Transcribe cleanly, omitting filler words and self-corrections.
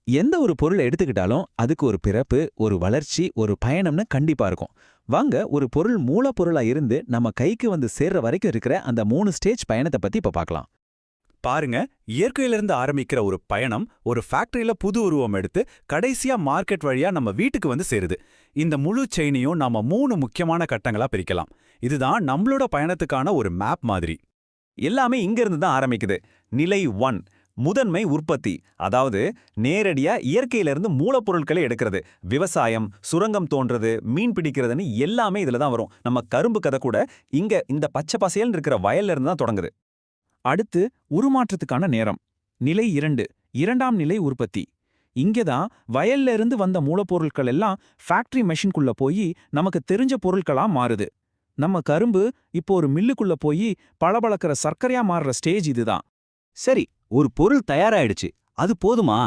எந்த ஒரு பொருளை எடுத்துக்கிட்டாலும் அதுக்கு ஒரு பிறப்பு, ஒரு வளர்ச்சி, ஒரு பயணம்னு கண்டிப்பா இருக்கும். வாங்க ஒரு பொருள் மூலப்பொருளா இருந்து நம்ம கைக்கு வந்து சேர்ற வரைக்கும் இருக்கிற அந்த 3 ஸ்டேஜ் பயணத்த பத்தி இப்ப பார்க்கலாம். பாருங்க, இயற்கையிலிருந்து ஆரம்பிக்கிற ஒரு பயணம் ஒரு ஃபேக்டரியில புது உருவம் எடுத்து கடைசியா மார்க்கெட் வழியா நம்ம வீட்டுக்கு வந்து சேருது. இந்த முழு செயினையும் நாம 3 முக்கியமான கட்டங்களா பிரிக்கலாம். இதுதான் நம்மளோட பயணத்துக்கான ஒரு மேப் மாதிரி. எல்லாமே இங்க இருந்து தான் ஆரம்பிக்குது. நிலை 1 முதன்மை உற்பத்தி, அதாவது நேரடியா இயற்கையிலிருந்து மூலப்பொருட்களை எடுக்கிறது. விவசாயம், சுரங்கம் தோன்றது, மீன் பிடிக்கிறதுன்னு எல்லாமே இதுல தான் வரும். நம்ம கரும்பு கதை கூட இங்க இந்த பச்சை பசேல்னு இருக்கிற வயல்ல இருந்து தான் தொடங்குது. அடுத்து உருமாற்றத்துக்கான நேரம். நிலை 2 இரண்டாம் நிலை உற்பத்தி. இங்கதான் வயல்ல இருந்து வந்த மூலப்பொருட்கள் எல்லாம் ஃபேக்டரி மெஷின்குள்ள போய் நமக்கு தெரிஞ்ச பொருட்களா மாறுது. நம்ம கரும்பு இப்போ ஒரு மில்லுக்குள்ள போய் பளபளக்கிற சர்க்கரையா மாறுற ஸ்டேஜ் இதுதான். சரி, ஒரு பொருள் தயாராயிடுச்சு. அது போதுமா?